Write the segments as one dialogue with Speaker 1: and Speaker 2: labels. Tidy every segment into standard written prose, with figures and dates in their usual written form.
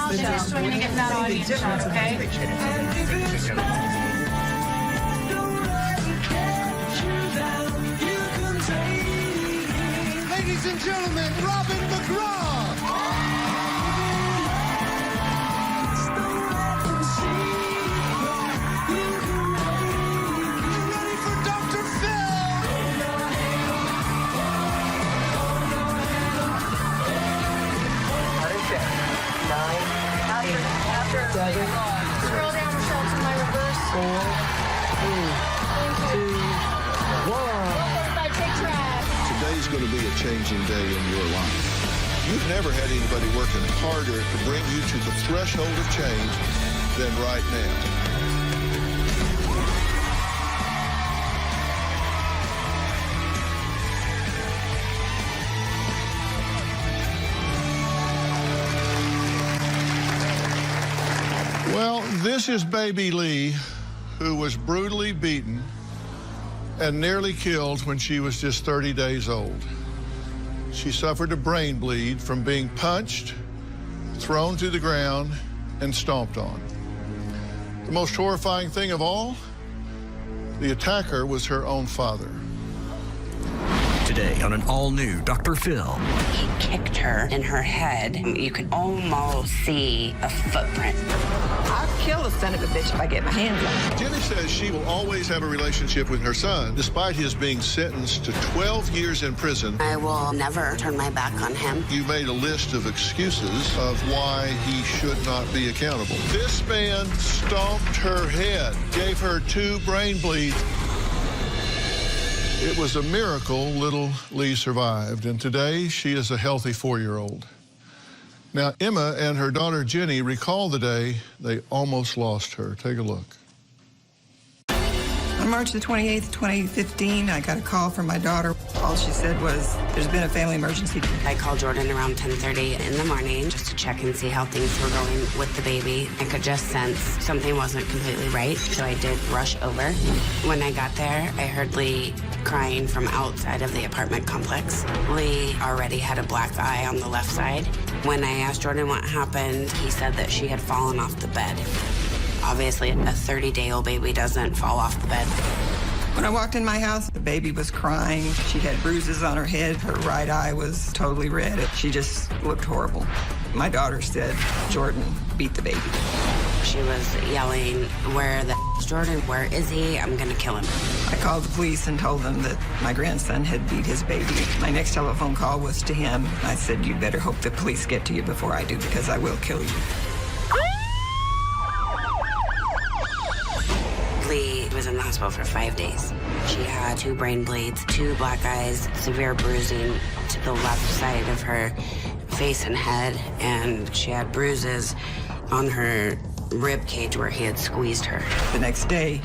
Speaker 1: out the dish so we can get that audience shot, okay?
Speaker 2: Ladies and gentlemen, Robin McGraw. You ready for Dr. Phil?
Speaker 1: 7. Scroll down, Michelle, to my reverse.
Speaker 3: 4, 3, 2, 1.
Speaker 1: Take track.
Speaker 4: Today's going to be a changing day in your life. You've never had anybody working harder to bring you to the threshold of change than right now. Well, this is baby Lee, who was brutally beaten and nearly killed when she was just 30 days old. She suffered a brain bleed from being punched, thrown to the ground, and stomped on. The most horrifying thing of all, the attacker was her own father.
Speaker 5: Today on an all-new Dr. Phil.
Speaker 6: He kicked her in her head. You could almost see a footprint.
Speaker 7: I'll kill the son of a bitch if I get my hands on him.
Speaker 4: Jenny says she will always have a relationship with her son, despite his being sentenced to 12 years in prison.
Speaker 6: I will never turn my back on him.
Speaker 4: You made a list of excuses of why he should not be accountable. This man stomped her head, gave her 2 brain bleeds. It was a miracle little Lee survived, and today she is a healthy 4-year-old. Now, Emma and her daughter Jenny recall the day they almost lost her. Take a look.
Speaker 7: On March the 28th, 2015, I got a call from my daughter. All she said was, there's been a family emergency.
Speaker 6: I called Jordan around 10:30 in the morning just to check and see how things were going with the baby. I could just sense something wasn't completely right, so I did rush over. When I got there, I heard Lee crying from outside of the apartment complex. Lee already had a black eye on the left side. When I asked Jordan what happened, he said that she had fallen off the bed. Obviously, a 30-day-old baby doesn't fall off the bed.
Speaker 7: When I walked in my house, the baby was crying. She had bruises on her head. Her right eye was totally red. She just looked horrible. My daughter said, Jordan beat the baby.
Speaker 6: She was yelling, where the is Jordan? Where is he? I'm gonna kill him.
Speaker 7: I called the police and told them that my grandson had beat his baby. My next telephone call was to him. I said, you better hope the police get to you before I do, because I will kill you.
Speaker 6: Lee was in the hospital for 5 days. She had 2 brain bleeds, 2 black eyes, severe bruising to the left side of her face and head, and she had bruises on her rib cage where he had squeezed her.
Speaker 7: The next day,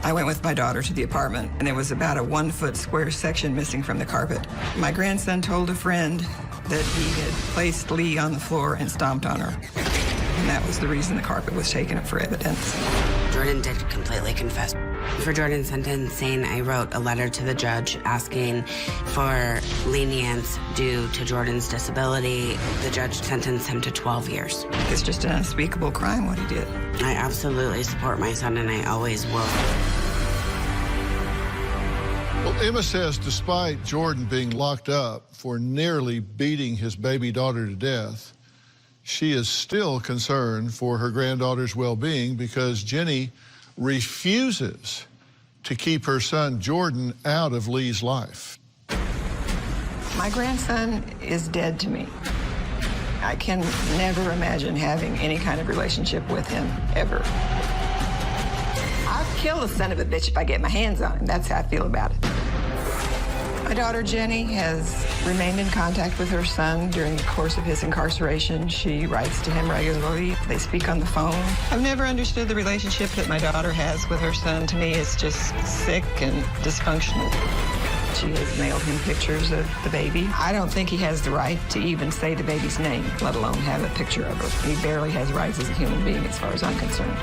Speaker 7: I went with my daughter to the apartment, and there was about a 1-foot square section missing from the carpet. My grandson told a friend that he had placed Lee on the floor and stomped on her. And that was the reason the carpet was taken up for evidence.
Speaker 6: Jordan did completely confess. For Jordan's sentencing, I wrote a letter to the judge asking for lenience due to Jordan's disability. The judge sentenced him to 12 years.
Speaker 7: It's just an unspeakable crime, what he did.
Speaker 6: I absolutely support my son, and I always will.
Speaker 4: Well, Emma says despite Jordan being locked up for nearly beating his baby daughter to death, she is still concerned for her granddaughter's well-being because Jenny refuses to keep her son Jordan out of Lee's life.
Speaker 7: My grandson is dead to me. I can never imagine having any kind of relationship with him, ever. I'll kill the son of a bitch if I get my hands on him. That's how I feel about it. My daughter Jenny has remained in contact with her son during the course of his incarceration. She writes to him regularly. They speak on the phone. I've never understood the relationship that my daughter has with her son. To me, it's just sick and dysfunctional. She has mailed him pictures of the baby. I don't think he has the right to even say the baby's name, let alone have a picture of her. He barely has rights as a human being as far as I'm concerned.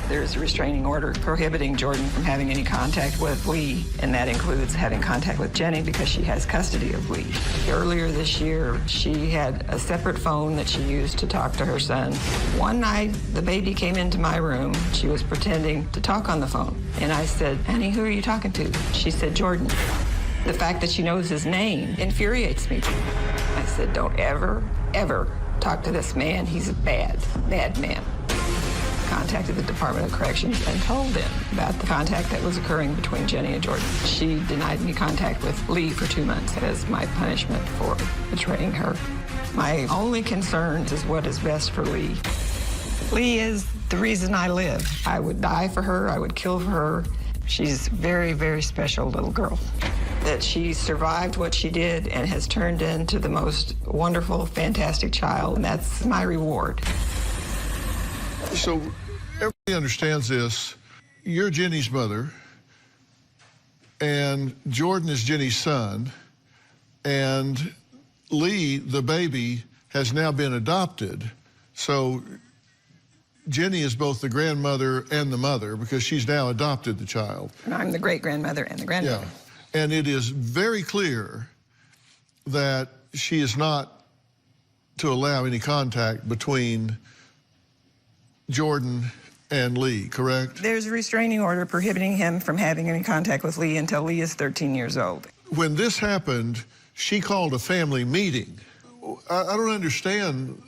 Speaker 7: There's a restraining order prohibiting Jordan from having any contact with Lee, and that includes having contact with Jenny because she has custody of Lee. Earlier this year, she had a separate phone that she used to talk to her son. One night, the baby came into my room. She was pretending to talk on the phone. And I said, "Honey, who are you talking to?" She said, "Jordan." The fact that she knows his name infuriates me. I said, "Don't ever, ever talk to this man. He's a bad, bad man." Contacted the Department of Corrections and told them about the contact that was occurring between Jenny and Jordan. She denied me contact with Lee for 2 months as my punishment for betraying her. My only concern is what is best for Lee. Lee is the reason I live. I would die for her. I would kill for her. She's a very, very special little girl. That she survived what she did and has turned into the most wonderful, fantastic child, and that's my reward.
Speaker 4: So everybody understands this. You're Jenny's mother, and Jordan is Jenny's son, and Lee, the baby, has now been adopted. So Jenny is both the grandmother and the mother because she's now adopted the child.
Speaker 7: And I'm the great-grandmother and the grandmother.
Speaker 4: Yeah, and it is very clear that she is not to allow any contact between Jordan and Lee, correct? There's
Speaker 7: a restraining order prohibiting him from having any contact with Lee until Lee is 13 years old.
Speaker 4: When this happened, she called a family meeting. I don't understand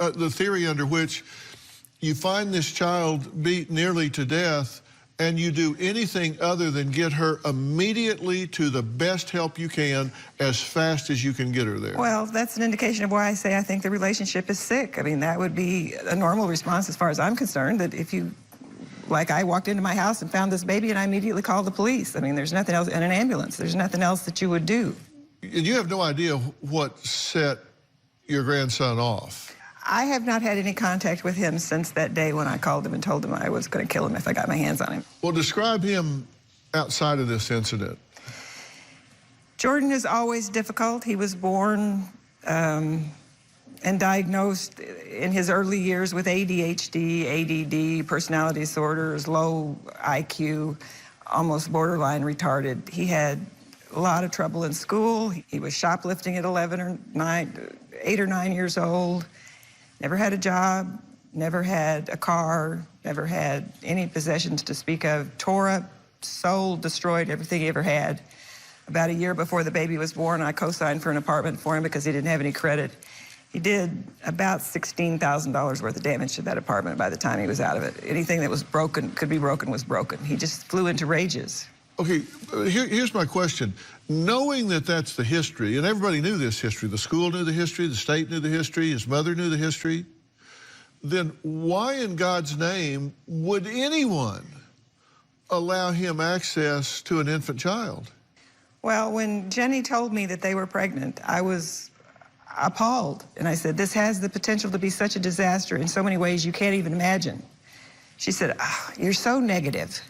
Speaker 4: the theory under which you find this child beat nearly to death and you do anything other than get her immediately to the best help you can as fast as you can get her there.
Speaker 7: Well, that's an indication of why I say I think the relationship is sick. I mean, that would be a normal response as far as I'm concerned, that if you, like I walked into my house and found this baby and I immediately called the police. I mean, there's nothing else, and an ambulance, there's nothing else that you would do.
Speaker 4: And you have no idea what set your grandson off.
Speaker 7: I have not had any contact with him since that day when I called him and told him I was going to kill him if I got my hands on him.
Speaker 4: Well, describe him outside of this incident.
Speaker 7: Jordan is always difficult. He was born and diagnosed in his early years with ADHD, ADD, personality disorders, low IQ, almost borderline retarded. He had a lot of trouble in school. He was shoplifting at 8 or 9 years old. Never had a job, never had a car, never had any possessions to speak of. Tore up, sold, destroyed everything he ever had. About a year before the baby was born, I co-signed for an apartment for him because he didn't have any credit. He did about $16,000 worth of damage to that apartment by the time he was out of it. Anything that was broken, could be broken, was broken. He just flew into rages.
Speaker 4: Okay, here's my question. Knowing that that's the history, and everybody knew this history, the school knew the history, the state knew the history, his mother knew the history, then why in God's name would anyone allow him access to an infant child?
Speaker 7: Well, when Jenny told me that they were pregnant, I was appalled. And I said, this has the potential to be such a disaster in so many ways you can't even imagine. She said, oh, you're so negative.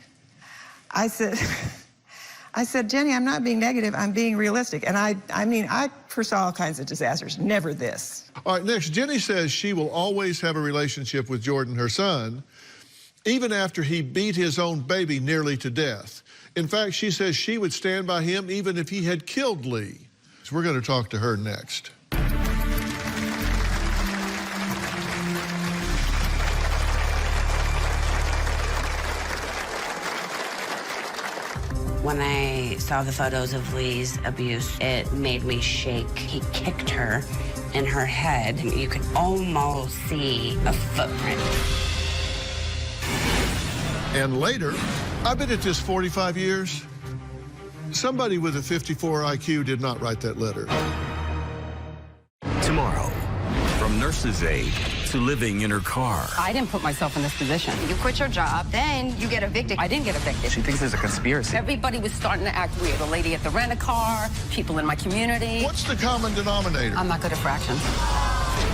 Speaker 7: I said, Jenny, I'm not being negative, I'm being realistic. And I mean, I foresaw all kinds of disasters, never this.
Speaker 4: All right, next, Jenny says she will always have a relationship with Jordan, her son, even after he beat his own baby nearly to death. In fact, she says she would stand by him even if he had killed Lee. So we're going to talk to her next.
Speaker 6: When I saw the photos of Lee's abuse, it made me shake. He kicked her in her head. You could almost see a footprint.
Speaker 4: And later, I've been at this 45 years. Somebody with a 54 IQ did not write that letter.
Speaker 5: Tomorrow, from nurse's aide to living in her car.
Speaker 8: I didn't put myself in this position.
Speaker 1: You quit your job, then you get evicted.
Speaker 8: I didn't get evicted.
Speaker 3: She thinks there's a conspiracy.
Speaker 8: Everybody was starting to act weird. The lady at the rent-a-car, people in my community.
Speaker 4: What's the common denominator?
Speaker 8: I'm not good at fractions.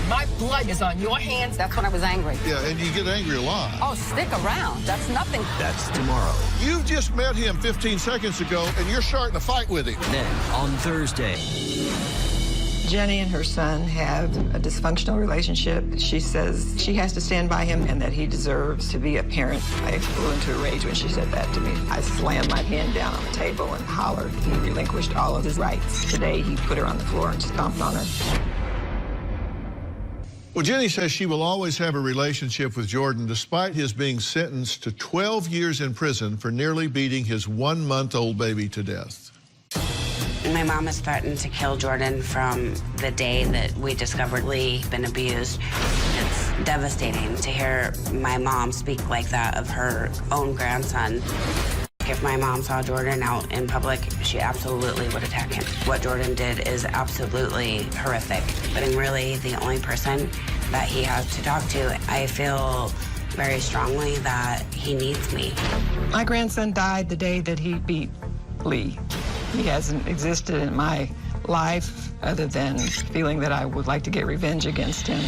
Speaker 8: My blood is on your hands. That's when I was angry.
Speaker 4: Yeah, and you get angry a lot.
Speaker 8: Oh, stick around. That's nothing.
Speaker 5: That's tomorrow.
Speaker 4: You just met him 15 seconds ago, and you're starting to fight with him.
Speaker 5: Then, on Thursday,
Speaker 7: Jenny and her son have a dysfunctional relationship. She says she has to stand by him and that he deserves to be a parent. I flew into a rage when she said that to me. I slammed my hand down on the table and hollered. He relinquished all of his rights. Today, he put her on the floor and stomped on her.
Speaker 4: Well, Jenny says she will always have a relationship with Jordan despite his being sentenced to 12 years in prison for nearly beating his 1-month-old baby to death.
Speaker 6: My mom has threatened to kill Jordan from the day that we discovered Lee had been abused. It's devastating to hear my mom speak like that of her own grandson. If my mom saw Jordan out in public, she absolutely would attack him. What Jordan did is absolutely horrific. But I'm really the only person that he has to talk to. I feel very strongly that he needs me.
Speaker 7: My grandson died the day that he beat Lee. He hasn't existed in my life other than feeling that I would like to get revenge against him.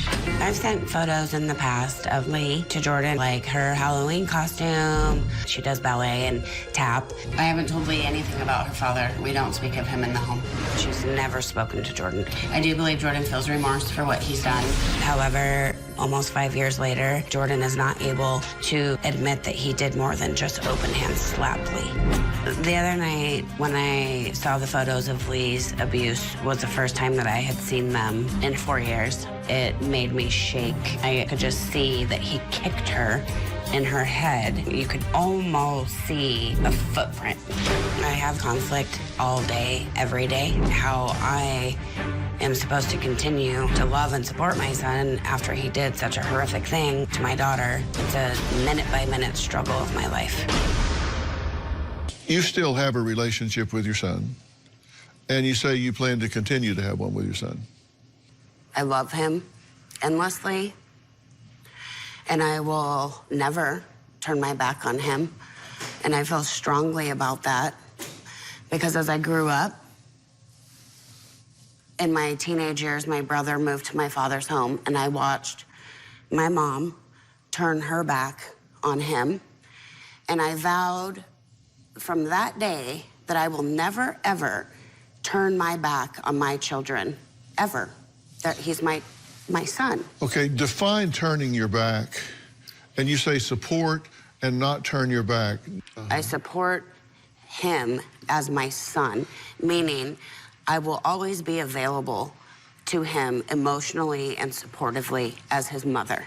Speaker 6: I've sent photos in the past of Lee to Jordan, like her Halloween costume. She does ballet and tap. I haven't told Lee anything about her father. We don't speak of him in the home. She's never spoken to Jordan. I do believe Jordan feels remorse for what he's done. However, almost 5 years later, Jordan is not able to admit that he did more than just open hand slap Lee. The other night, when I saw the photos of Lee's abuse, was the first time that I had seen them in 4 years. It made me shake. I could just see that he kicked her in her head. You could almost see a footprint. I have conflict all day, every day. How I am supposed to continue to love and support my son after he did such a horrific thing to my daughter. It's a minute-by-minute struggle of my life.
Speaker 4: You still have a relationship with your son, and you say you plan to continue to have one with your son.
Speaker 6: I love him endlessly, and I will never turn my back on him. And I feel strongly about that because as I grew up, in my teenage years, my brother moved to my father's home, and I watched my mom turn her back on him. And I vowed from that day that I will never, ever turn my back on my children, ever. That he's my son.
Speaker 4: Okay, define turning your back. And you say support and not turn your back.
Speaker 6: I support him as my son, meaning I will always be available to him emotionally and supportively as his mother.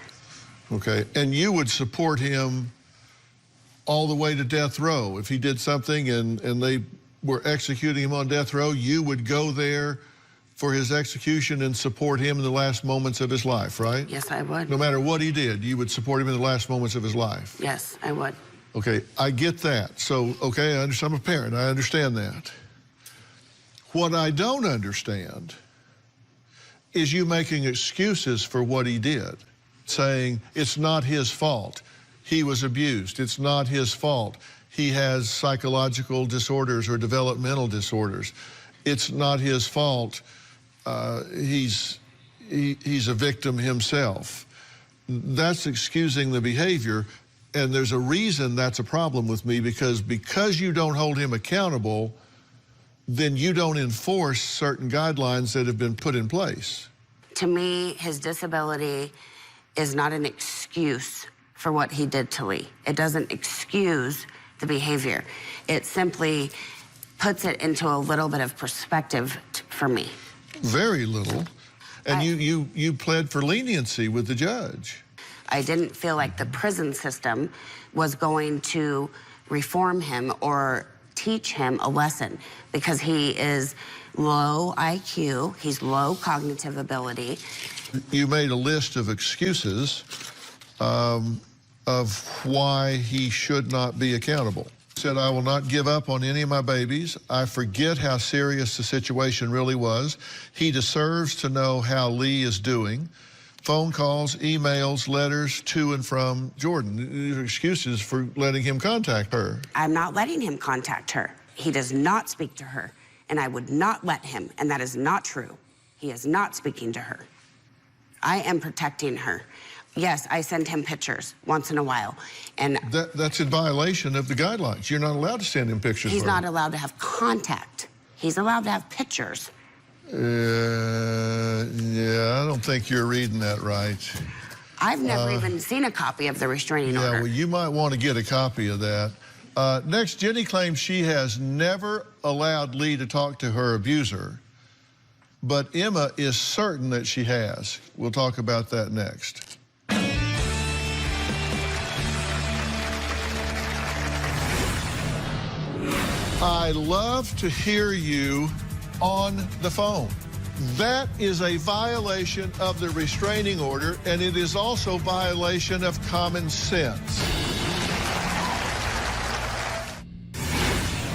Speaker 4: Okay, and you would support him all the way to death row. If he did something and they were executing him on death row, you would go there for his execution and support him in the last moments of his life, right?
Speaker 6: Yes, I would.
Speaker 4: No matter what he did, you would support him in the last moments of his life.
Speaker 6: Yes, I would.
Speaker 4: Okay, I get that. So, okay, I'm a parent, I understand that. What I don't understand is you making excuses for what he did, saying it's not his fault. He was abused. It's not his fault. He has psychological disorders or developmental disorders. It's not his fault. He's a victim himself. That's excusing the behavior, and there's a reason that's a problem with me, because you don't hold him accountable, then you don't enforce certain guidelines that have been put in place.
Speaker 6: To me, his disability is not an excuse for what he did to Lee. It doesn't excuse the behavior. It simply puts it into a little bit of perspective for me.
Speaker 4: Very little. And you pled for leniency with the judge.
Speaker 6: I didn't feel like the prison system was going to reform him or teach him a lesson, because he is low IQ, he's low cognitive ability.
Speaker 4: You made a list of excuses of why he should not be accountable. Said, I will not give up on any of my babies. I forget how serious the situation really was. He deserves to know how Lee is doing. Phone calls, emails, letters to and from Jordan. These are excuses for letting him contact her.
Speaker 6: I'm not letting him contact her. He does not speak to her, and I would not let him, and that is not true. He is not speaking to her. I am protecting her. Yes, I send him pictures once in a while, and
Speaker 4: that's in violation of the guidelines. You're not allowed to send him pictures.
Speaker 6: He's not allowed to have contact. He's allowed to have pictures.
Speaker 4: Yeah, I don't think you're reading that right.
Speaker 6: I've never even seen a copy of the restraining
Speaker 4: Yeah,
Speaker 6: order.
Speaker 4: well, you might want to get a copy of that. Next, Jenny claims she has never allowed Lee to talk to her abuser, but Emma is certain that she has. We'll talk about that next. I love to hear you on the phone. That is a violation of the restraining order, and it is also violation of common sense.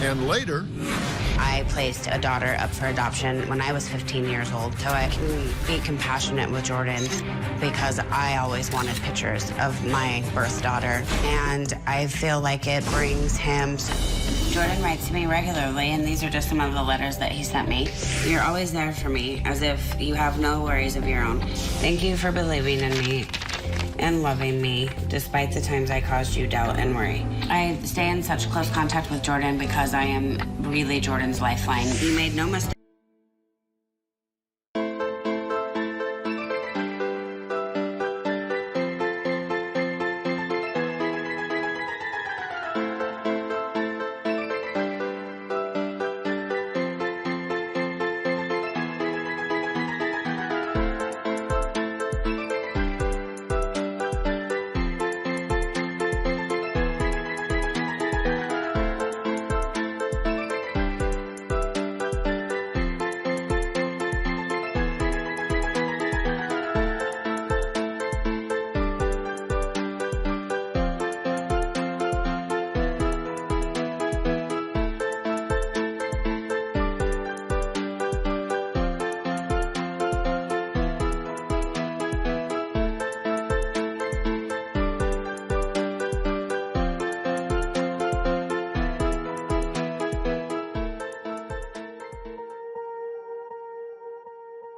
Speaker 4: And later,
Speaker 6: I placed a daughter up for adoption when I was 15 years old, so I can be compassionate with Jordan because I always wanted pictures of my birth daughter, and I feel like it brings him. Jordan writes to me regularly, and these are just some of the letters that he sent me. You're always there for me, as if you have no worries of your own. Thank you for believing in me and loving me, despite the times I caused you doubt and worry. I stay in such close contact with Jordan because I am really Jordan's lifeline. You made no mistake.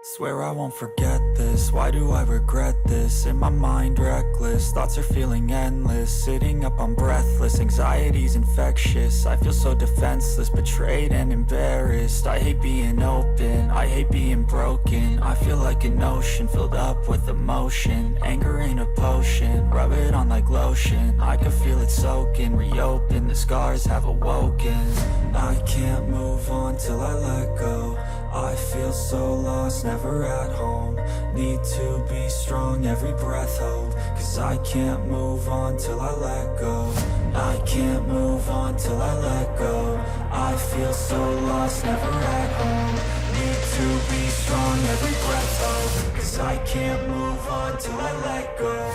Speaker 9: Swear I won't forget this, why do I regret this? In my mind reckless, thoughts are feeling endless. Sitting up I'm breathless, anxiety's infectious. I feel so defenseless, betrayed and embarrassed. I hate being open, I hate being broken. I feel like an ocean filled up with emotion. Anger ain't a potion, rub it on like lotion. I can feel it soaking, reopen, the scars have awoken. I can't move on till I let go. I feel so lost, never at home. Need to be strong, every breath hold. Cause I can't move on till I let go. I can't move on till I let go. I feel so lost, never at home. Need to be strong, every breath hold. Cause I can't move on till I let go.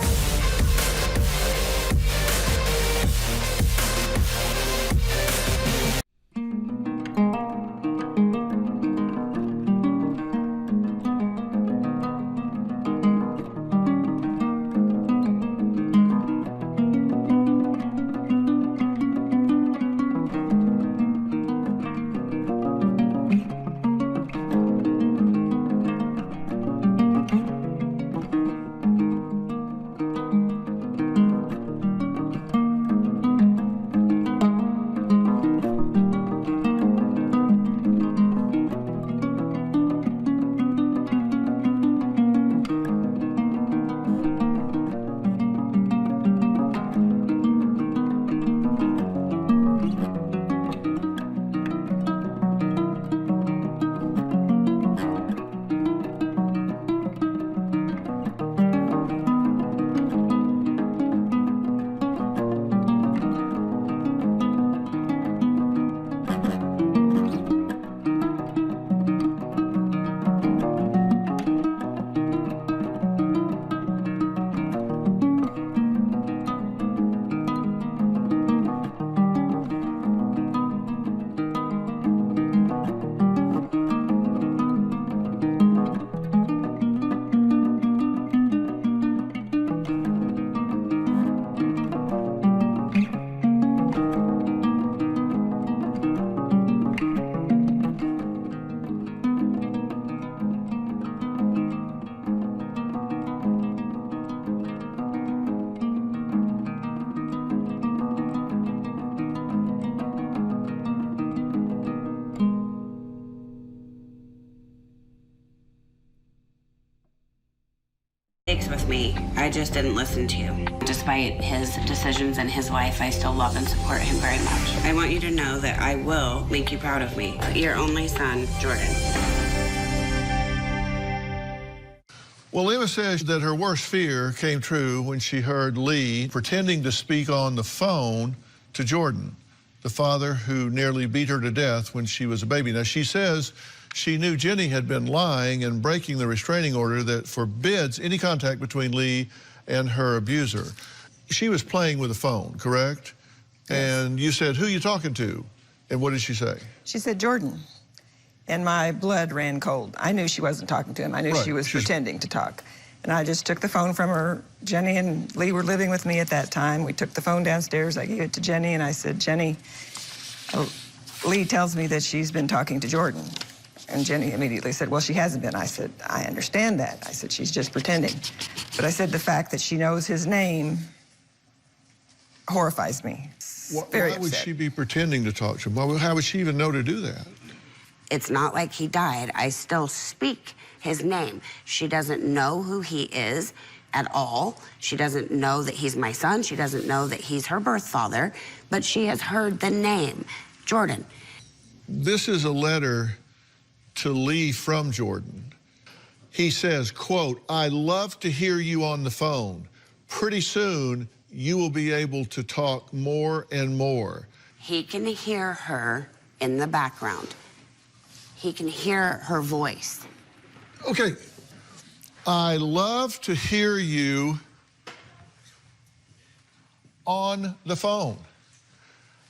Speaker 6: mistakes with me. I just didn't listen to you. Despite his decisions in his life, I still love and support him very much. I want you to know that I will make you proud of me. Your only son, Jordan.
Speaker 4: Well, Emma says that her worst fear came true when she heard Lee pretending to speak on the phone to Jordan, the father who nearly beat her to death when she was a baby. Now, she says she knew Jenny had been lying and breaking the restraining order that forbids any contact between Lee and her abuser. She was playing with the phone, correct? Yes. And you said, who are you talking to? And what did she say?
Speaker 7: She said, Jordan. And my blood ran cold. I knew she wasn't talking to him. I knew she was pretending to talk. And I just took the phone from her. Jenny and Lee were living with me at that time. We took the phone downstairs. I gave it to Jenny, and I said, Jenny, Lee tells me that she's been talking to Jordan. And Jenny immediately said, well, she hasn't been. I said, I understand that. I said, she's just pretending. But I said, the fact that she knows his name horrifies me.
Speaker 4: Why would she be pretending to talk to him? How would she even know to do that?
Speaker 6: It's not like he died. I still speak his name. She doesn't know who he is at all. She doesn't know that he's my son. She doesn't know that he's her birth father, but she has heard the name, Jordan.
Speaker 4: This is a letter to Lee from Jordan. He says, quote, I love to hear you on the phone. Pretty soon, you will be able to talk more and more.
Speaker 6: He can hear her in the background. He can hear her voice.
Speaker 4: Okay. I love to hear you on the phone.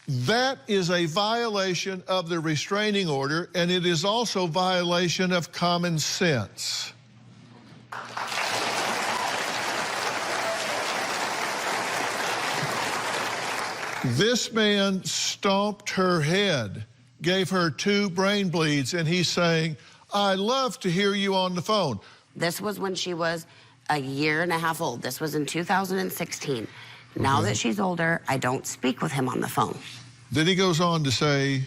Speaker 4: That is a violation of the restraining order, and it is also a violation of common sense. This man stomped her head, gave her 2 brain bleeds, and he's saying, I love to hear you on the phone.
Speaker 6: This was when she was a year and a half old. This was in 2016. Now that she's older, I don't speak with him on the phone.
Speaker 4: Then he goes on to say,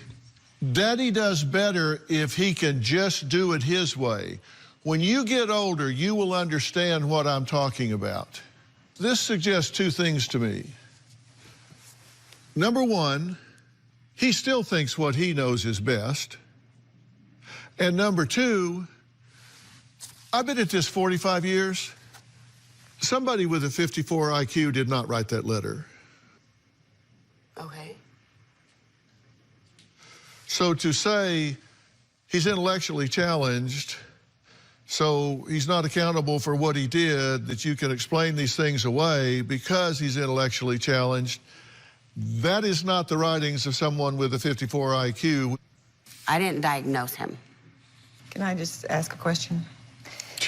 Speaker 4: Daddy does better if he can just do it his way. When you get older, you will understand what I'm talking about. This suggests 2 things to me. Number 1, he still thinks what he knows is best. And number 2, I've been at this 45 years. Somebody with a 54 IQ did not write that letter.
Speaker 6: Okay.
Speaker 4: So to say he's intellectually challenged, so he's not accountable for what he did, that you can explain these things away because he's intellectually challenged, that is not the writings of someone with a 54 IQ.
Speaker 6: I didn't diagnose him.
Speaker 7: Can I just ask a question?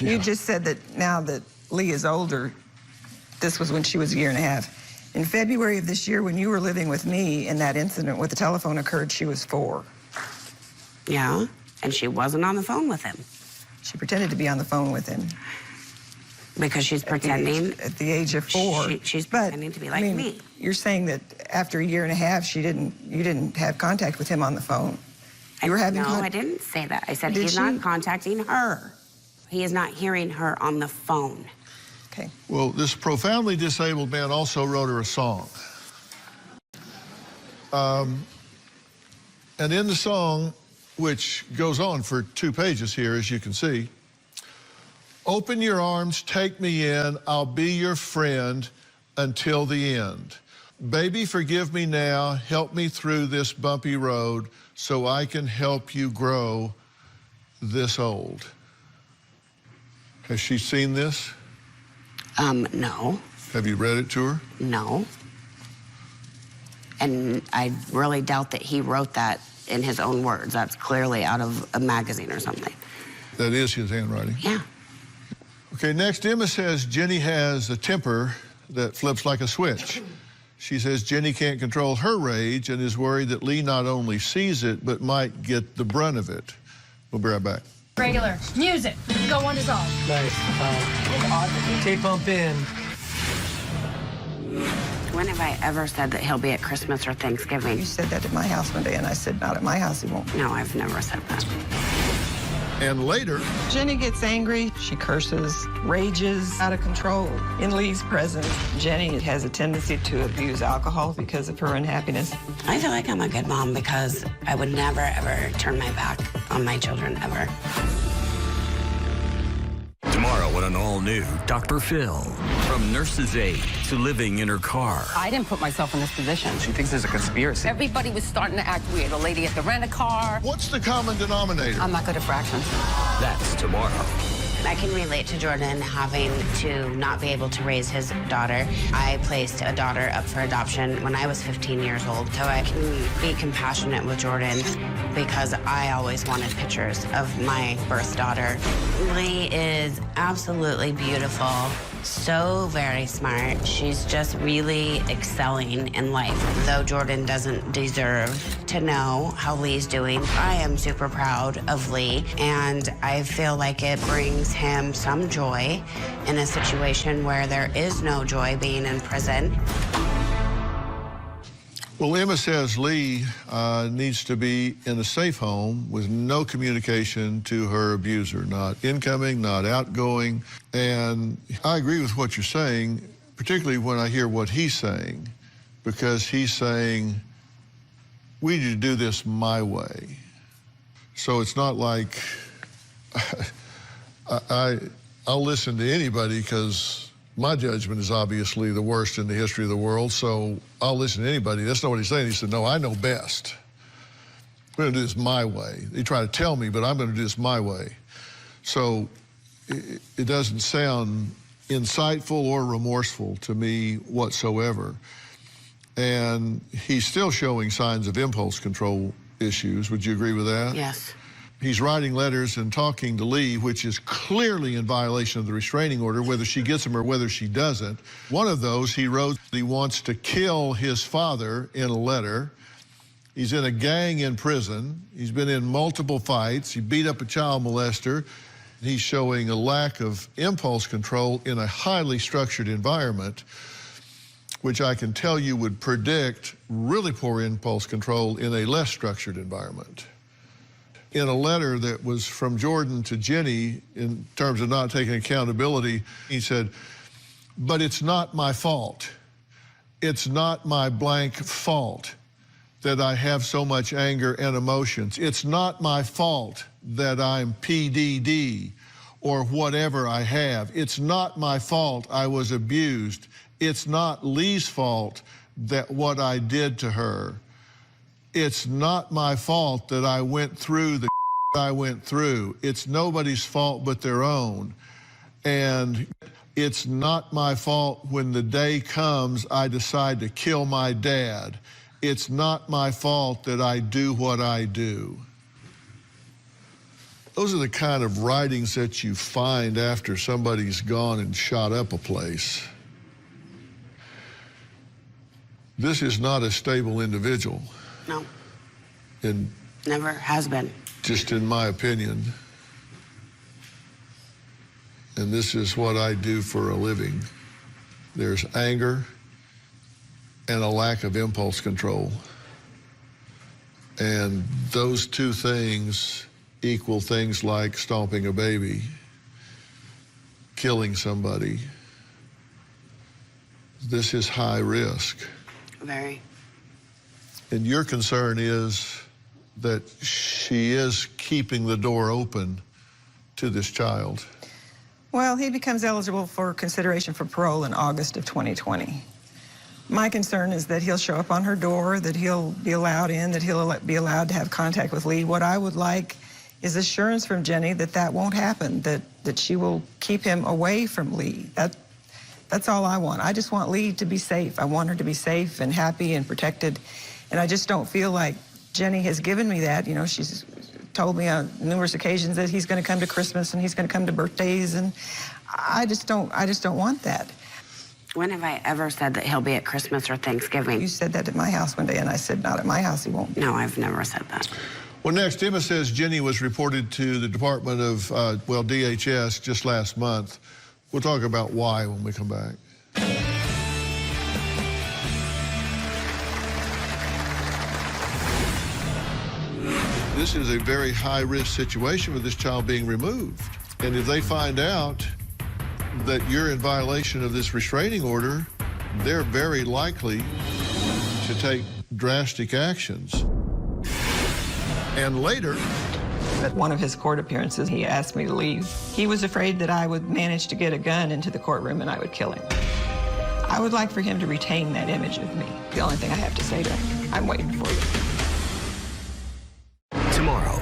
Speaker 4: Yeah.
Speaker 7: You just said that now that Lee is older, this was when she was a year and a half. In February of this year, when you were living with me and that incident with the telephone occurred, she was 4.
Speaker 6: Yeah, and she wasn't on the phone with him.
Speaker 7: She pretended to be on the phone with him.
Speaker 6: Because she's pretending.
Speaker 7: At the age of 4.
Speaker 6: She's pretending to be like me.
Speaker 7: You're saying that after a year and a half, you didn't have contact with him on the phone. You were having
Speaker 6: No, I didn't say that. I said he's not contacting her. He is not hearing her on the phone.
Speaker 7: Okay.
Speaker 4: Well, this profoundly disabled man also wrote her a song. And in the song, which goes on for 2 pages here, as you can see, open your arms, take me in, I'll be your friend until the end. Baby, forgive me now, help me through this bumpy road so I can help you grow this old. Has she seen this?
Speaker 6: No.
Speaker 4: Have you read it to her?
Speaker 6: No. And I really doubt that he wrote that in his own words. That's clearly out of a magazine or something.
Speaker 4: That is his handwriting?
Speaker 6: Yeah.
Speaker 4: Okay, next, Emma says Jenny has a temper that flips like a switch. She says Jenny can't control her rage and is worried that Lee not only sees it, but might get the brunt of it. We'll be right back.
Speaker 1: Regular. Music. Go on dissolve.
Speaker 3: Nice. Tape bump in.
Speaker 6: When have I ever said that he'll be at Christmas or Thanksgiving?
Speaker 7: You said that at my house one day, and I said, not at my house, he won't.
Speaker 6: No, I've never said that.
Speaker 4: And later,
Speaker 7: Jenny gets angry, she curses, rages, out of control. In Lee's presence, Jenny has a tendency to abuse alcohol because of her unhappiness.
Speaker 6: I feel like I'm a good mom because I would never, ever turn my back on my children, ever.
Speaker 5: Tomorrow on an all-new Dr. Phil. From nurse's aide to living in her car.
Speaker 8: I didn't put myself in this position.
Speaker 3: She thinks there's a conspiracy.
Speaker 8: Everybody was starting to act weird. The lady at the rent-a-car.
Speaker 4: what's the common denominator?
Speaker 8: I'm not good at fractions.
Speaker 5: That's tomorrow.
Speaker 6: I can relate to Jordan having to not be able to raise his daughter. I placed a daughter up for adoption when I was 15 years old, so I can be compassionate with Jordan because I always wanted pictures of my birth daughter. Lee is absolutely beautiful, so very smart. She's just really excelling in life. Though Jordan doesn't deserve to know how Lee's doing, I am super proud of Lee, and I feel like it brings him some joy in a situation where there is no joy being in prison.
Speaker 4: Well, Emma says Lee needs to be in a safe home with no communication to her abuser, not incoming, not outgoing. And I agree with what you're saying, particularly when I hear what he's saying, because he's saying, we need to do this my way. So it's not like I'll listen to anybody because my judgment is obviously the worst in the history of the world, so I'll listen to anybody. That's not what he's saying. He said, no, I know best. I'm going to do this my way. They try to tell me, but I'm going to do this my way. So it doesn't sound insightful or remorseful to me whatsoever. And he's still showing signs of impulse control issues. Would you agree with that?
Speaker 6: Yes.
Speaker 4: He's writing letters and talking to Lee, which is clearly in violation of the restraining order, whether she gets them or whether she doesn't. One of those, he wrote he wants to kill his father in a letter. He's in a gang in prison. He's been in multiple fights. He beat up a child molester. He's showing a lack of impulse control in a highly structured environment, which I can tell you would predict really poor impulse control in a less structured environment. In a letter that was from Jordan to Jenny, in terms of not taking accountability, he said, but it's not my fault. It's not my blank fault that I have so much anger and emotions. It's not my fault that I'm PDD or whatever I have. It's not my fault I was abused. It's not Lee's fault that what I did to her. It's not my fault that I went through the I went through. It's nobody's fault but their own. And it's not my fault when the day comes I decide to kill my dad. It's not my fault that I do what I do. Those are the kind of writings that you find after somebody's gone and shot up a place. This is not a stable individual.
Speaker 6: No.
Speaker 4: And
Speaker 6: never has been.
Speaker 4: Just in my opinion. And this is what I do for a living. There's anger and a lack of impulse control. And those two things equal things like stomping a baby, killing somebody. This is high risk.
Speaker 6: Very.
Speaker 4: And your concern is that she is keeping the door open to this child.
Speaker 7: Well, he becomes eligible for consideration for parole in August of 2020. My concern is that he'll show up on her door, that he'll be allowed in, that he'll be allowed to have contact with Lee. What I would like is assurance from Jenny that that won't happen, that she will keep him away from Lee. That's all I want. I just want Lee to be safe. I want her to be safe and happy and protected. And I just don't feel like Jenny has given me that. You know, she's told me on numerous occasions that he's going to come to Christmas and he's going to come to birthdays, and I just don't want that.
Speaker 6: When have I ever said that he'll be at Christmas or Thanksgiving?
Speaker 7: You said that at my house one day, and I said, not at my house, he won't be.
Speaker 6: No, I've never said that.
Speaker 4: Well, next, Emma says Jenny was reported to the Department of, DHS just last month. We'll talk about why when we come back. This is a very high-risk situation with this child being removed. And if they find out that you're in violation of this restraining order, they're very likely to take drastic actions. And later,
Speaker 7: at one of his court appearances, he asked me to leave. He was afraid that I would manage to get a gun into the courtroom and I would kill him. I would like for him to retain that image of me. The only thing I have to say to him, I'm waiting for you.
Speaker 5: Tomorrow,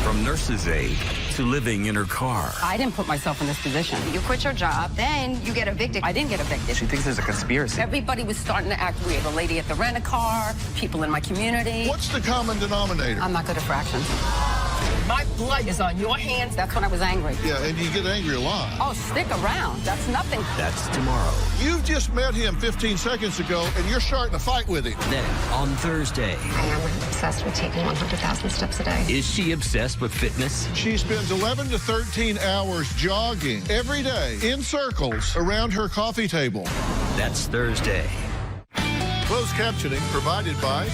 Speaker 5: from nurse's aide to living in her car.
Speaker 8: I didn't put myself in this position.
Speaker 1: You quit your job, then you get evicted.
Speaker 8: I didn't get evicted.
Speaker 3: She thinks there's a conspiracy.
Speaker 8: Everybody was starting to act weird. The lady at the rent-a-car, people in my community.
Speaker 4: what's the common denominator?
Speaker 8: I'm not good at fractions. My blood is on your hands. That's when I was angry.
Speaker 4: Yeah, and you get angry a lot.
Speaker 8: Oh, stick around. That's nothing.
Speaker 5: That's tomorrow.
Speaker 4: You've just met him 15 seconds ago, and you're starting to fight with him.
Speaker 5: Then, on Thursday,
Speaker 1: I am obsessed with taking 100,000 steps a day.
Speaker 5: is she obsessed with fitness?
Speaker 4: She spends 11 to 13 hours jogging every day in circles around her coffee table.
Speaker 5: That's Thursday.
Speaker 4: Closed captioning provided by...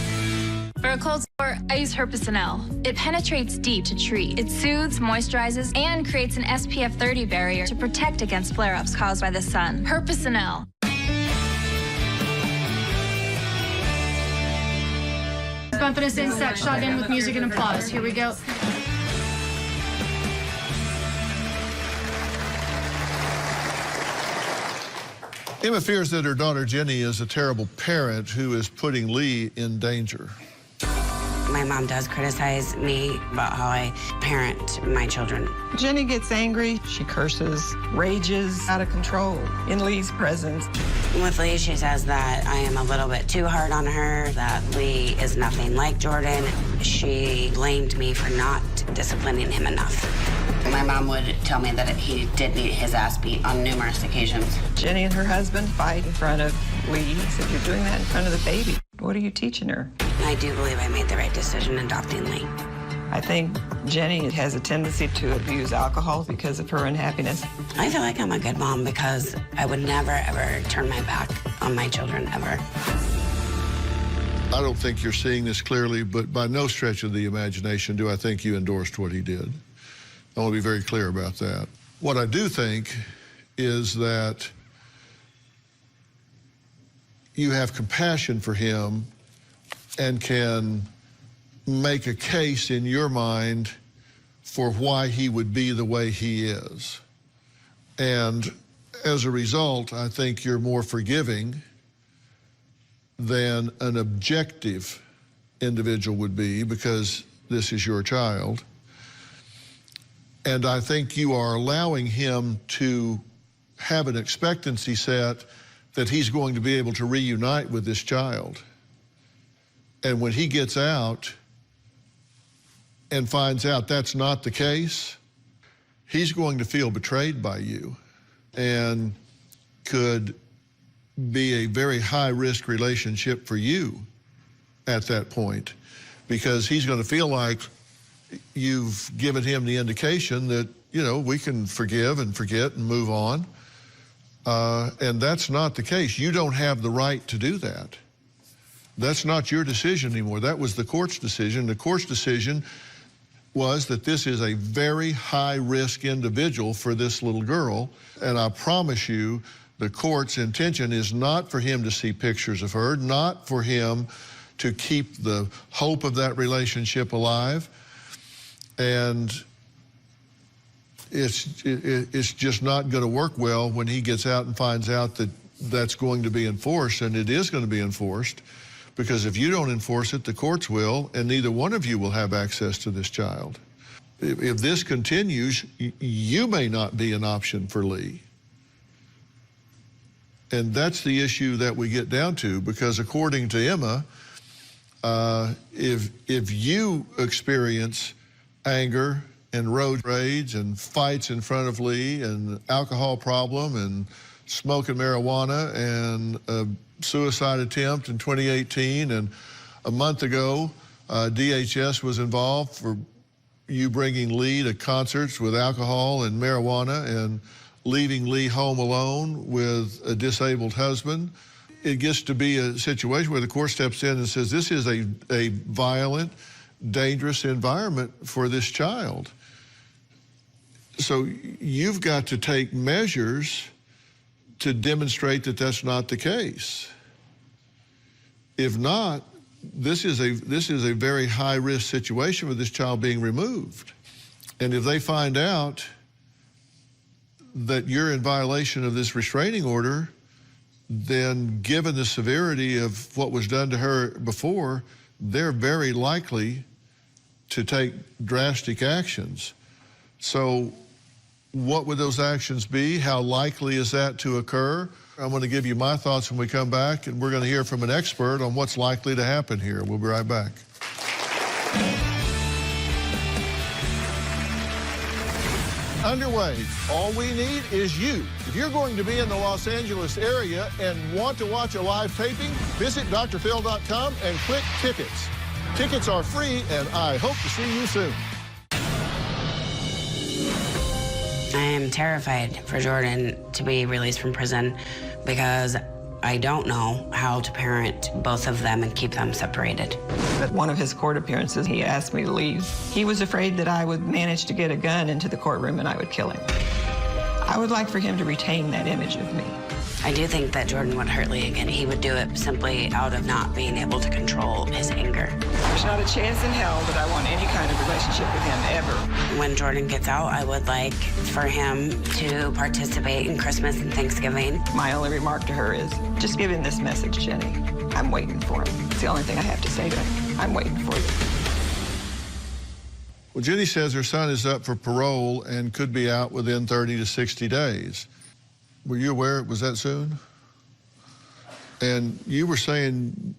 Speaker 10: For a cold sore, I use Herpesonel. It penetrates deep to treat. It soothes, moisturizes, and creates an SPF 30 barrier to protect against flare-ups caused by the sun. Herpesonel.
Speaker 1: Bumping insect shot in with music and applause. Here we go.
Speaker 4: Emma fears that her daughter Jenny is a terrible parent who is putting Lee in danger.
Speaker 6: My mom does criticize me about how I parent my children.
Speaker 7: Jenny gets angry. She curses, rages, out of control in Lee's presence.
Speaker 6: With Lee, she says that I am a little bit too hard on her, that Lee is nothing like Jordan. She blamed me for not disciplining him enough. My mom would tell me that he did need his ass beat on numerous occasions.
Speaker 7: Jenny and her husband fight in front of Lee. He said, "You're doing that in front of the baby. What are you teaching her?"
Speaker 6: I do believe I made the right decision in adopting Lee.
Speaker 7: I think Jenny has a tendency to abuse alcohol because of her unhappiness.
Speaker 6: I feel like I'm a good mom because I would never, ever turn my back on my children, ever.
Speaker 4: I don't think you're seeing this clearly, but by no stretch of the imagination do I think you endorsed what he did. I want to be very clear about that. What I do think is that you have compassion for him and can make a case in your mind for why he would be the way he is. And as a result, I think you're more forgiving than an objective individual would be, because this is your child. And I think you are allowing him to have an expectancy set that he's going to be able to reunite with this child. And when he gets out and finds out that's not the case, he's going to feel betrayed by you and could be a very high-risk relationship for you at that point, because he's going to feel like you've given him the indication that, you know, we can forgive and forget and move on. And that's not the case. You don't have the right to do that. That's not your decision anymore. That was the court's decision. The court's decision was that this is a very high-risk individual for this little girl. And I promise you, the court's intention is not for him to see pictures of her, not for him to keep the hope of that relationship alive. And it's just not going to work well when he gets out and finds out that that's going to be enforced, and it is going to be enforced, because if you don't enforce it, the courts will, and neither one of you will have access to this child. If this continues, you may not be an option for Lee. And that's the issue that we get down to, because according to Emma, if you experience anger and road rage and fights in front of Lee and alcohol problem and smoking marijuana and a suicide attempt in 2018, and a month ago, DHS was involved for you bringing Lee to concerts with alcohol and marijuana and leaving Lee home alone with a disabled husband. It gets to be a situation where the court steps in and says, this is a violent, dangerous environment for this child. So you've got to take measures to demonstrate that that's not the case. If not, this is a very high-risk situation with this child being removed. And if they find out that you're in violation of this restraining order, then given the severity of what was done to her before, they're very likely to take drastic actions. So what would those actions be? How likely is that to occur? I'm going to give you my thoughts when we come back, and we're going to hear from an expert on what's likely to happen here. We'll be right back. Underway. All we need is you. If you're going to be in the Los Angeles area and want to watch a live taping, visit drphil.com and click tickets. Tickets are free, and I hope to see you soon.
Speaker 6: I am terrified for Jordan to be released from prison because I don't know how to parent both of them and keep them separated.
Speaker 7: At one of his court appearances, he asked me to leave. He was afraid that I would manage to get a gun into the courtroom and I would kill him. I would like for him to retain that image of me.
Speaker 6: I do think that Jordan would hurt Lee again. He would do it simply out of not being able to control his anger.
Speaker 7: There's not a chance in hell that I want any kind of relationship with him ever.
Speaker 6: When Jordan gets out, I would like for him to participate in Christmas and Thanksgiving.
Speaker 7: My only remark to her is, just give him this message, Jenny. I'm waiting for him. It's the only thing I have to say to him. I'm waiting for you.
Speaker 4: Well, Jenny says her son is up for parole and could be out within 30 to 60 days. Were you aware it was that soon? And you were saying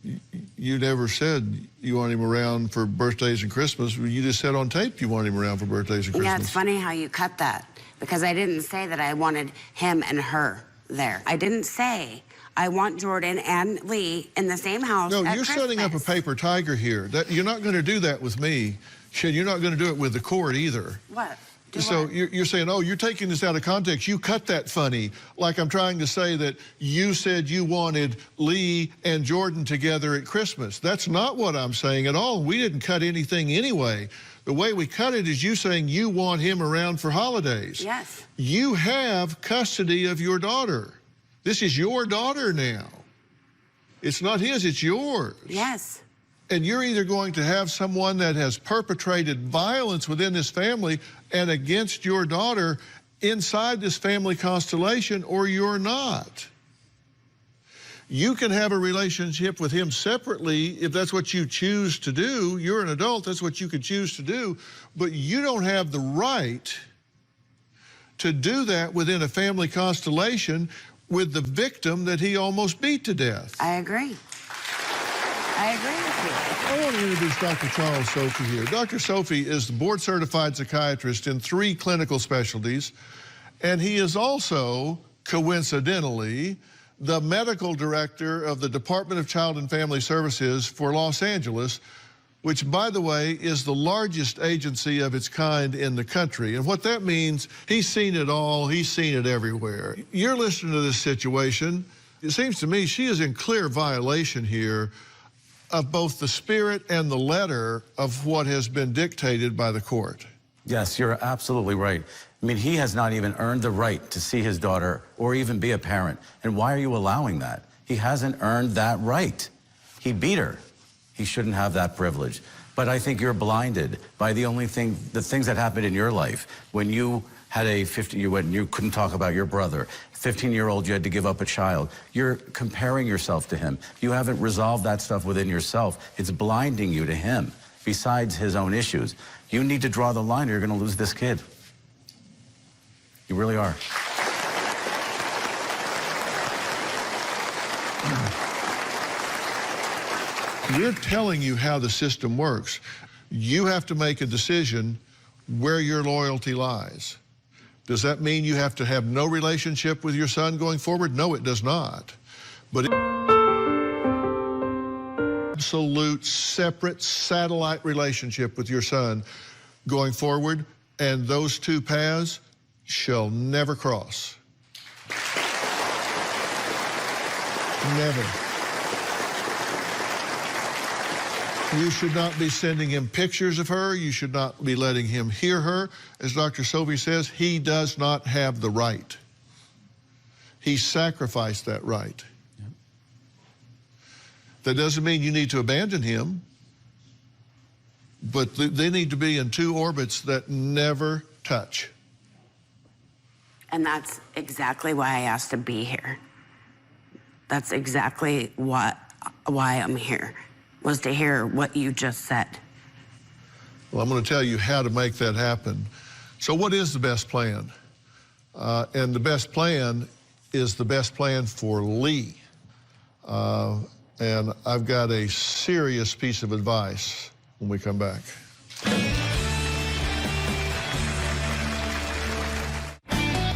Speaker 4: you never said you want him around for birthdays and Christmas. You just said on tape you want him around for birthdays and Christmas.
Speaker 6: Yeah, it's funny how you cut that, because I didn't say that I wanted him and her there. I didn't say I want Jordan and Lee in the same house
Speaker 4: No,
Speaker 6: at
Speaker 4: you're
Speaker 6: Christmas.
Speaker 4: setting up a paper tiger here. You're not going to do that with me. Shit, you're not going to do it with the court either.
Speaker 6: What?
Speaker 4: So you're saying, oh, you're taking this out of context. You cut that funny, like I'm trying to say that you said you wanted Lee and Jordan together at Christmas. That's not what I'm saying at all. We didn't cut anything anyway. The way we cut it is you saying you want him around for holidays.
Speaker 6: Yes.
Speaker 4: You have custody of your daughter. This is your daughter now. It's not his, it's yours.
Speaker 6: Yes.
Speaker 4: And you're either going to have someone that has perpetrated violence within this family and against your daughter inside this family constellation, or you're not. You can have a relationship with him separately if that's what you choose to do. You're an adult, that's what you could choose to do. But you don't have the right to do that within a family constellation with the victim that he almost beat to death.
Speaker 6: I agree. I agree with you.
Speaker 4: I want to introduce Dr. Charles Sophie here. Dr. Sophie is the board-certified psychiatrist in 3 clinical specialties, and he is also, coincidentally, the medical director of the Department of Child and Family Services for Los Angeles, which, by the way, is the largest agency of its kind in the country. And what that means, he's seen it all, he's seen it everywhere. You're listening to this situation. It seems to me she is in clear violation here of both the spirit and the letter of what has been dictated by the court.
Speaker 11: Yes, you're absolutely right. I mean, he has not even earned the right to see his daughter or even be a parent. And why are you allowing that? He hasn't earned that right. He beat her. He shouldn't have that privilege. But I think you're blinded by the things that happened in your life. When you had you couldn't talk about your brother. 15-year-old, you had to give up a child. You're comparing yourself to him. You haven't resolved that stuff within yourself. It's blinding you to him, besides his own issues. You need to draw the line or you're going to lose this kid. You really are.
Speaker 4: We're telling you how the system works. You have to make a decision where your loyalty lies. Does that mean you have to have no relationship with your son going forward? No, it does not. But absolute separate satellite relationship with your son going forward, and those 2 paths shall never cross. Never. You should not be sending him pictures of her. You should not be letting him hear her. As Dr. Sophie says, he does not have the right. He sacrificed that right. Yep. That doesn't mean you need to abandon him, but they need to be in two orbits that never touch.
Speaker 6: And that's exactly why I asked to be here. That's exactly why I'm here, was to hear what you just said.
Speaker 4: Well, I'm going to tell you how to make that happen. So what is the best plan? And the best plan is the best plan for Lee. And I've got a serious piece of advice when we come back.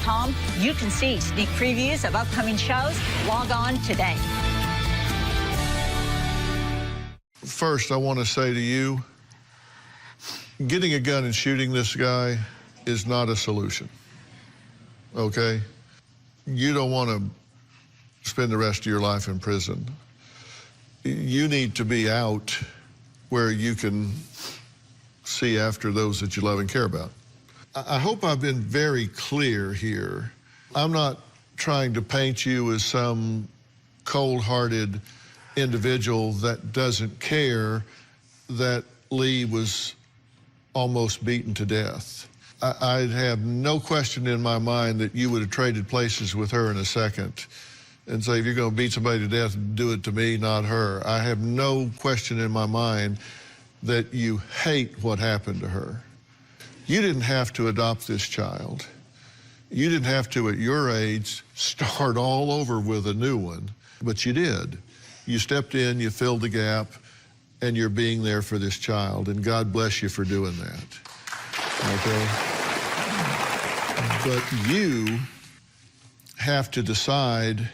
Speaker 12: Tom, you can see sneak previews of upcoming shows. Log on today.
Speaker 4: First, I want to say to you, getting a gun and shooting this guy is not a solution, okay? You don't want to spend the rest of your life in prison. You need to be out where you can see after those that you love and care about. I hope I've been very clear here. I'm not trying to paint you as some cold-hearted individual that doesn't care that Lee was almost beaten to death. I'd have no question in my mind that you would have traded places with her in a second and say, if you're going to beat somebody to death, do it to me, not her. I have no question in my mind that you hate what happened to her. You didn't have to adopt this child. You didn't have to, at your age, start all over with a new one, but you did. You stepped in, you filled the gap, and you're being there for this child, and God bless you for doing that, okay? But you have to decide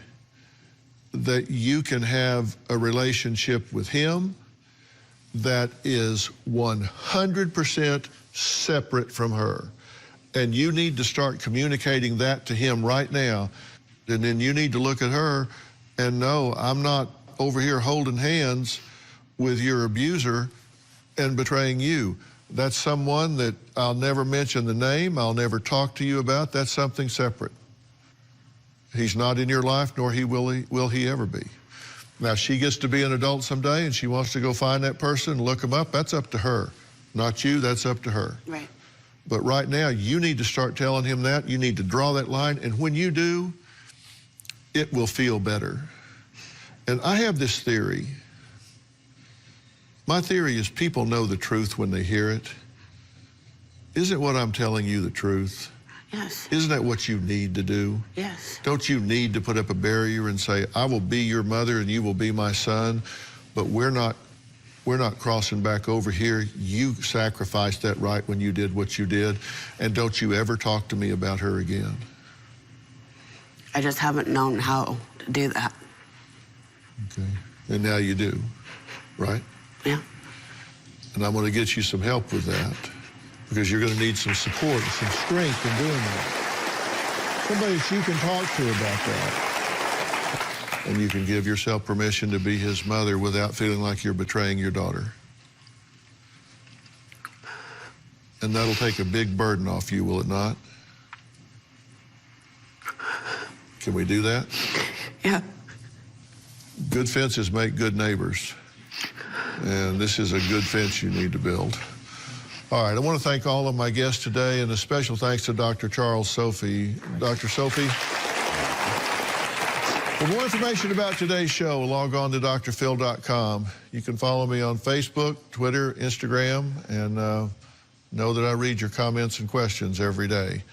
Speaker 4: that you can have a relationship with him that is 100% separate from her. And you need to start communicating that to him right now. And then you need to look at her and know, I'm not over here holding hands with your abuser and betraying you. That's someone that I'll never mention the name, I'll never talk to you about. That's something separate. He's not in your life, nor will he ever be. Now, she gets to be an adult someday and she wants to go find that person and look him up, that's up to her. Not you, that's up to her.
Speaker 6: Right.
Speaker 4: But right now, you need to start telling him that. You need to draw that line, and when you do, it will feel better. And I have this theory. My theory is people know the truth when they hear it. Isn't what I'm telling you the truth?
Speaker 6: Yes.
Speaker 4: Isn't that what you need to do?
Speaker 6: Yes.
Speaker 4: Don't you need to put up a barrier and say, I will be your mother and you will be my son, but we're not crossing back over here. You sacrificed that right when you did what you did, and don't you ever talk to me about her again.
Speaker 6: I just haven't known how to do that.
Speaker 4: Okay, and now you do, right?
Speaker 6: Yeah.
Speaker 4: And I'm going to get you some help with that, because you're going to need some support and some strength in doing that. Somebody that you can talk to about that. And you can give yourself permission to be his mother without feeling like you're betraying your daughter. And that'll take a big burden off you, will it not? Can we do that?
Speaker 6: Yeah.
Speaker 4: Good fences make good neighbors. And this is a good fence you need to build. All right, I want to thank all of my guests today, and a special thanks to Dr. Charles Sophie. Dr. Sophie, for more information about today's show, log on to drphil.com. You can follow me on Facebook, Twitter, Instagram, and know that I read your comments and questions every day.